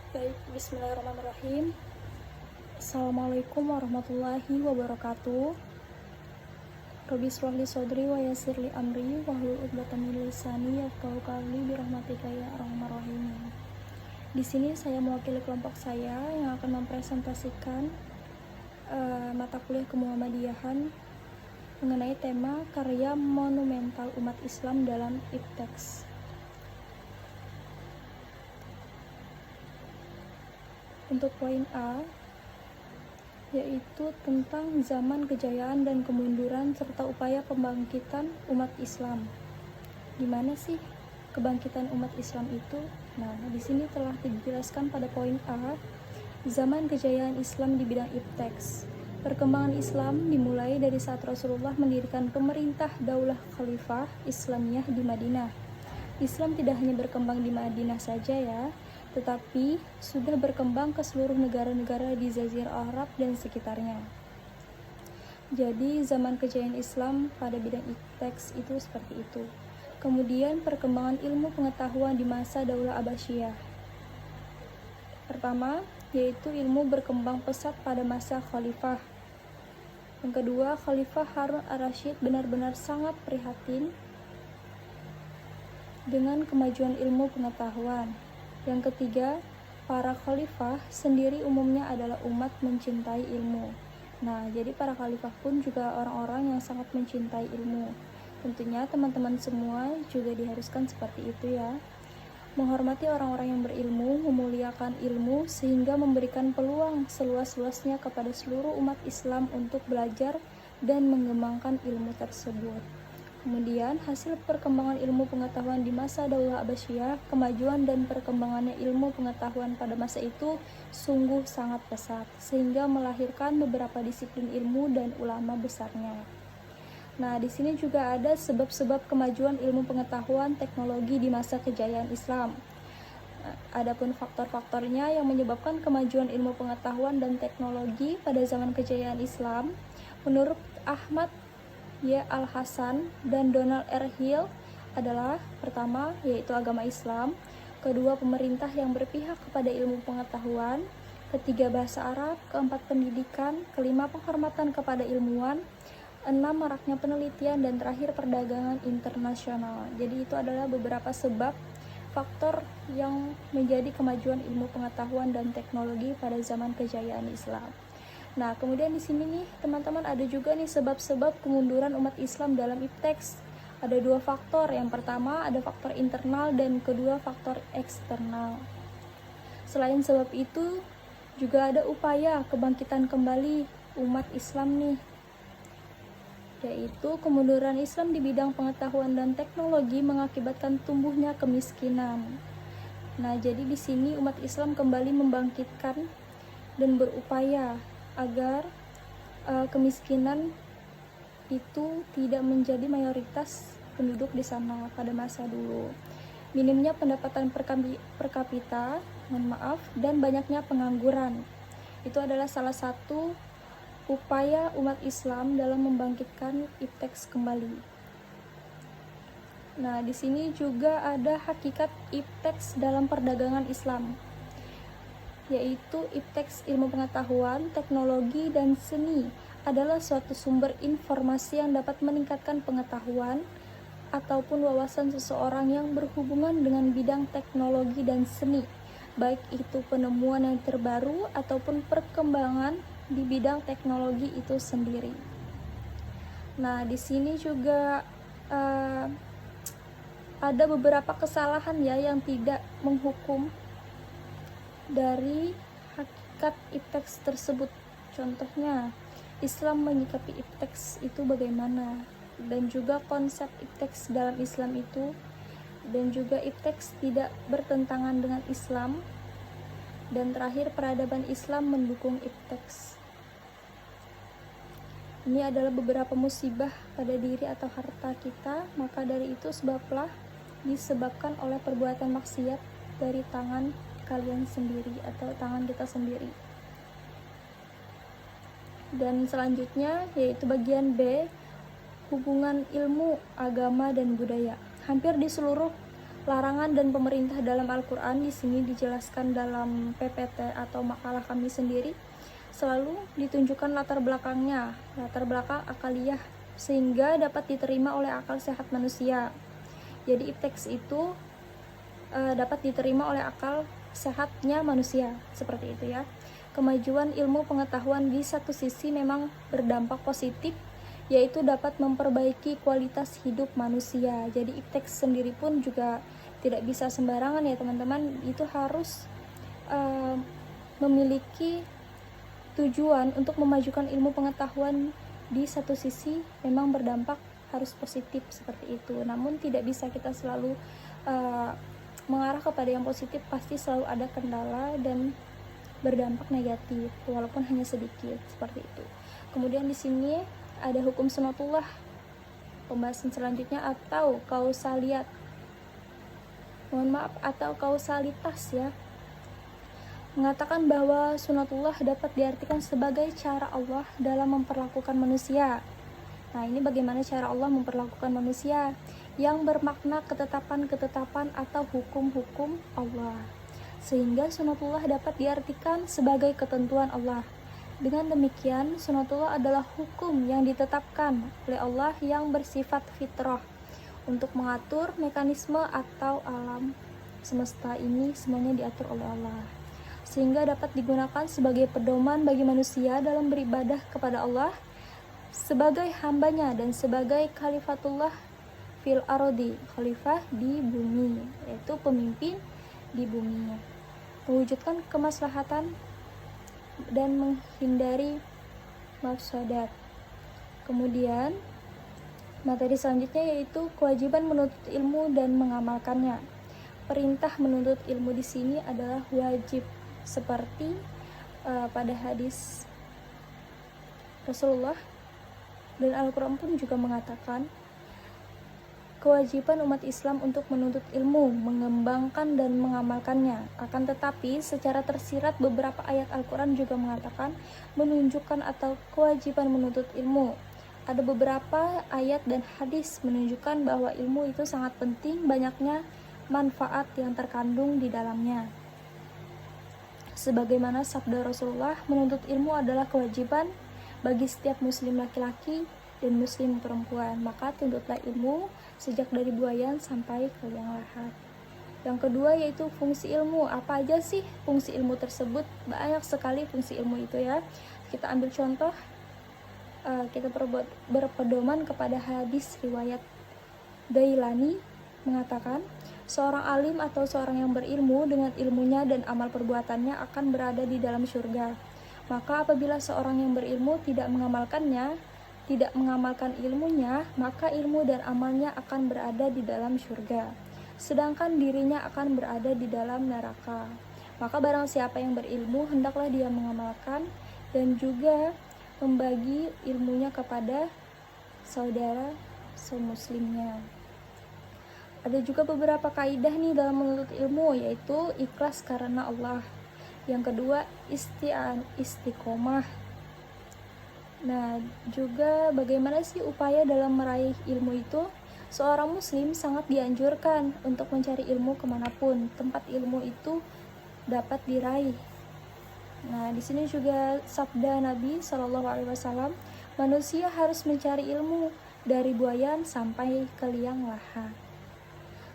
Baik, bismillahirrahmanirrahim. Assalamualaikum warahmatullahi wabarakatuh. Rabbi shrah li shodri wa yassir li amri wahlul 'uqdatam min lisani yafqahu qawli birahmatika ya arhamar rahimin. Di sini saya mewakili kelompok saya yang akan mempresentasikan mata kuliah kemuhammadiyahan mengenai tema karya monumental umat Islam dalam IPTEX. Untuk poin A, yaitu tentang zaman kejayaan dan kemunduran serta upaya pembangkitan umat Islam. Gimana sih kebangkitan umat Islam itu? Nah, di sini telah dijelaskan pada poin A, zaman kejayaan Islam di bidang IPTEX. Perkembangan Islam dimulai dari saat Rasulullah mendirikan pemerintah Daulah Khalifah Islamiyah di Madinah. Islam tidak hanya berkembang di Madinah saja ya, tetapi sudah berkembang ke seluruh negara-negara di Jazirah Arab dan sekitarnya. Jadi zaman kejayaan Islam pada bidang IPTEX itu seperti itu. Kemudian perkembangan ilmu pengetahuan di masa Daulah Abbasiyah. Pertama, yaitu ilmu berkembang pesat pada masa Khalifah. Yang kedua, Khalifah Harun ar-Rasyid benar-benar sangat prihatin dengan kemajuan ilmu pengetahuan. Yang ketiga, para khalifah sendiri umumnya adalah umat mencintai ilmu. Nah, jadi para khalifah pun juga orang-orang yang sangat mencintai ilmu. Tentunya teman-teman semua juga diharuskan seperti itu ya. Menghormati orang-orang yang berilmu, memuliakan ilmu, sehingga memberikan peluang seluas-luasnya kepada seluruh umat Islam untuk belajar dan mengembangkan ilmu tersebut. Kemudian, hasil perkembangan ilmu pengetahuan di masa Daulah Abbasiyah, kemajuan dan perkembangannya ilmu pengetahuan pada masa itu sungguh sangat pesat, sehingga melahirkan beberapa disiplin ilmu dan ulama besarnya. Nah, di sini juga ada sebab-sebab kemajuan ilmu pengetahuan teknologi di masa kejayaan Islam. Adapun faktor-faktornya yang menyebabkan kemajuan ilmu pengetahuan dan teknologi pada zaman kejayaan Islam, menurut Ahmad Y. Al-Hasan dan Donald R. Hill adalah pertama, yaitu agama Islam, kedua, pemerintah yang berpihak kepada ilmu pengetahuan, ketiga, bahasa Arab, keempat, pendidikan, kelima, penghormatan kepada ilmuwan, enam, maraknya penelitian, dan terakhir, perdagangan internasional. Jadi itu adalah beberapa sebab faktor yang menjadi kemajuan ilmu pengetahuan dan teknologi pada zaman kejayaan Islam. Nah, kemudian di sini nih teman-teman ada juga nih sebab-sebab kemunduran umat Islam dalam IPTEX. Ada dua faktor. Yang pertama ada faktor internal dan kedua faktor eksternal. Selain sebab itu juga ada upaya kebangkitan kembali umat Islam nih, yaitu kemunduran Islam di bidang pengetahuan dan teknologi mengakibatkan tumbuhnya kemiskinan. Nah, jadi di sini umat Islam kembali membangkitkan dan berupaya agar kemiskinan itu tidak menjadi mayoritas penduduk di sana pada masa dulu. Minimnya pendapatan per kapita, dan banyaknya pengangguran. Itu adalah salah satu upaya umat Islam dalam membangkitkan IPTEX kembali. Nah, di sini juga ada hakikat IPTEX dalam perdagangan Islam, yaitu IPTEX ilmu pengetahuan, teknologi, dan seni adalah suatu sumber informasi yang dapat meningkatkan pengetahuan ataupun wawasan seseorang yang berhubungan dengan bidang teknologi dan seni, baik itu penemuan yang terbaru ataupun perkembangan di bidang teknologi itu sendiri. Nah, di sini juga ada beberapa kesalahan ya yang tidak menghukum dari hakikat IPTEX tersebut. Contohnya, Islam menyikapi IPTEX itu bagaimana, dan juga konsep IPTEX dalam Islam itu, dan juga IPTEX tidak bertentangan dengan Islam, dan terakhir, peradaban Islam mendukung IPTEX. Ini adalah beberapa musibah pada diri atau harta kita, maka dari itu sebablah disebabkan oleh perbuatan maksiat dari tangan kalian sendiri atau tangan kita sendiri. Dan selanjutnya yaitu bagian B, hubungan ilmu, agama, dan budaya. Hampir di seluruh Larangan dan pemerintah dalam Al-Quran di sini dijelaskan dalam PPT atau makalah kami sendiri, selalu ditunjukkan latar belakangnya, latar belakang akaliyah, sehingga dapat diterima oleh akal sehat manusia. Jadi teks itu dapat diterima oleh akal sehatnya manusia, seperti itu ya. Kemajuan ilmu pengetahuan di satu sisi memang berdampak positif, yaitu dapat memperbaiki kualitas hidup manusia. Jadi teks sendiri pun juga tidak bisa sembarangan ya teman-teman, itu harus memiliki tujuan untuk memajukan ilmu pengetahuan. Di satu sisi memang berdampak harus positif seperti itu, namun tidak bisa kita selalu mengarah kepada yang positif, pasti selalu ada kendala dan berdampak negatif walaupun hanya sedikit, seperti itu. Kemudian di sini ada hukum sunatullah, pembahasan selanjutnya, atau atau kausalitas ya, mengatakan bahwa sunatullah dapat diartikan sebagai cara Allah dalam memperlakukan manusia. Nah, ini bagaimana cara Allah memperlakukan manusia, yang bermakna ketetapan-ketetapan atau hukum-hukum Allah. Sehingga sunatullah dapat diartikan sebagai ketentuan Allah. Dengan demikian, sunatullah adalah hukum yang ditetapkan oleh Allah yang bersifat fitrah untuk mengatur mekanisme atau alam semesta ini, semuanya diatur oleh Allah, sehingga dapat digunakan sebagai pedoman bagi manusia dalam beribadah kepada Allah sebagai hambanya dan sebagai khalifatullah fil ardi, khalifah di bumi, yaitu pemimpin di bumi, mewujudkan kemaslahatan dan menghindari mafsadat. Kemudian materi selanjutnya yaitu kewajiban menuntut ilmu dan mengamalkannya. Perintah menuntut ilmu di sini adalah wajib, seperti pada hadis Rasulullah, dan Al-Quran pun juga mengatakan kewajiban umat Islam untuk menuntut ilmu, mengembangkan dan mengamalkannya. Akan tetapi secara tersirat beberapa ayat Al-Quran juga mengatakan menunjukkan atau kewajiban menuntut ilmu. Ada beberapa ayat dan hadis menunjukkan bahwa ilmu itu sangat penting, banyaknya manfaat yang terkandung di dalamnya. Sebagaimana sabda Rasulullah, menuntut ilmu adalah kewajiban bagi setiap muslim laki-laki dan muslim perempuan, maka tuntutlah ilmu sejak dari buayan sampai ke liang lahat. Yang kedua yaitu fungsi ilmu. Apa aja sih fungsi ilmu tersebut? Banyak sekali fungsi ilmu itu ya. Kita ambil contoh, kita berpedoman kepada hadis riwayat Dailani mengatakan, seorang alim atau seorang yang berilmu dengan ilmunya dan amal perbuatannya akan berada di dalam surga. Maka apabila seorang yang berilmu tidak mengamalkan ilmunya, maka ilmu dan amalnya akan berada di dalam surga, sedangkan dirinya akan berada di dalam neraka. Maka barang siapa yang berilmu, hendaklah dia mengamalkan dan juga membagi ilmunya kepada saudara semuslimnya. Ada juga beberapa kaidah nih dalam menuntut ilmu, yaitu ikhlas karena Allah. Yang kedua, istiqomah. Nah, juga bagaimana sih upaya dalam meraih ilmu itu? Seorang muslim sangat dianjurkan untuk mencari ilmu kemanapun tempat ilmu itu dapat diraih. Nah, di sini juga sabda Nabi SAW, manusia harus mencari ilmu dari buayan sampai ke liang lahat.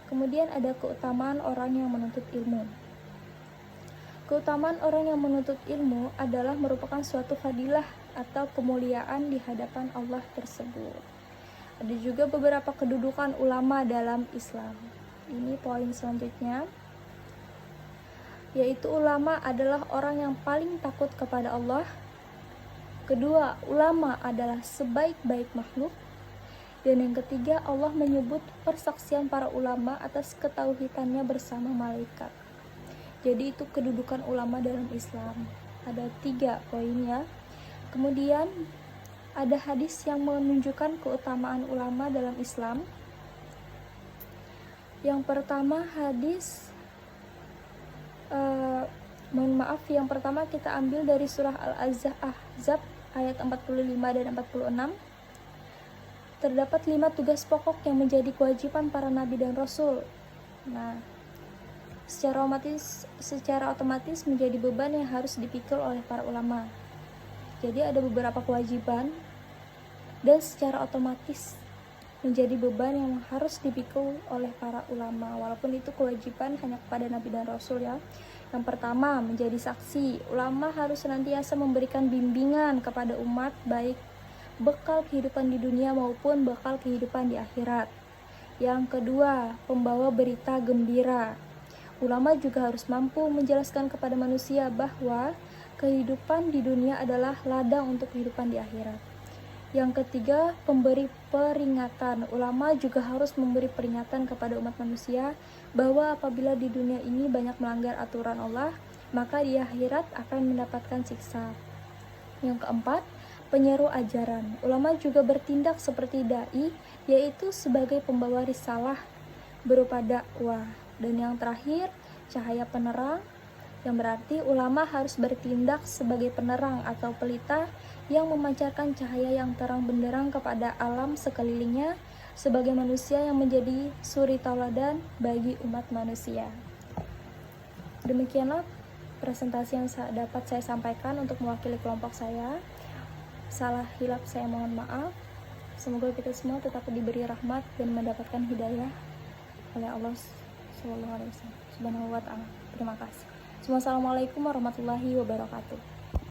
Kemudian ada keutamaan orang yang menuntut ilmu. Keutamaan orang yang menuntut ilmu adalah merupakan suatu fadilah atau kemuliaan di hadapan Allah tersebut. Ada juga beberapa kedudukan ulama dalam Islam. Ini poin selanjutnya, yaitu ulama adalah orang yang paling takut kepada Allah. Kedua, ulama adalah sebaik-baik makhluk. Dan yang ketiga, Allah menyebut persaksian para ulama atas ketauhidannya bersama malaikat. Jadi itu kedudukan ulama dalam Islam. Ada 3 poin ya. Kemudian ada hadis yang menunjukkan keutamaan ulama dalam Islam. Yang pertama hadis yang pertama kita ambil dari surah Al-Ahzab ayat 45 dan 46. Terdapat 5 tugas pokok yang menjadi kewajiban para nabi dan rasul. Nah, secara otomatis menjadi beban yang harus dipikul oleh para ulama. Jadi ada beberapa kewajiban dan secara otomatis menjadi beban yang harus dipikul oleh para ulama, walaupun itu kewajiban hanya kepada Nabi dan Rasul ya. Yang pertama, menjadi saksi. Ulama harus senantiasa memberikan bimbingan kepada umat, baik bekal kehidupan di dunia maupun bekal kehidupan di akhirat. Yang kedua, pembawa berita gembira. Ulama juga harus mampu menjelaskan kepada manusia bahwa kehidupan di dunia adalah ladang untuk kehidupan di akhirat. Yang ketiga, pemberi peringatan. Ulama juga harus memberi peringatan kepada umat manusia bahwa apabila di dunia ini banyak melanggar aturan Allah, maka di akhirat akan mendapatkan siksa. Yang keempat, penyeru ajaran. Ulama juga bertindak seperti dai, yaitu sebagai pembawa risalah berupa dakwah. Dan yang terakhir, cahaya penerang, yang berarti ulama harus bertindak sebagai penerang atau pelita yang memancarkan cahaya yang terang benderang kepada alam sekelilingnya sebagai manusia yang menjadi suri tauladan bagi umat manusia. Demikianlah presentasi yang dapat saya sampaikan untuk mewakili kelompok saya. Salah hilap saya mohon maaf. Semoga kita semua tetap diberi rahmat dan mendapatkan hidayah oleh Allah Subhanahu wa Ta'ala. Terima kasih. Assalamualaikum warahmatullahi wabarakatuh.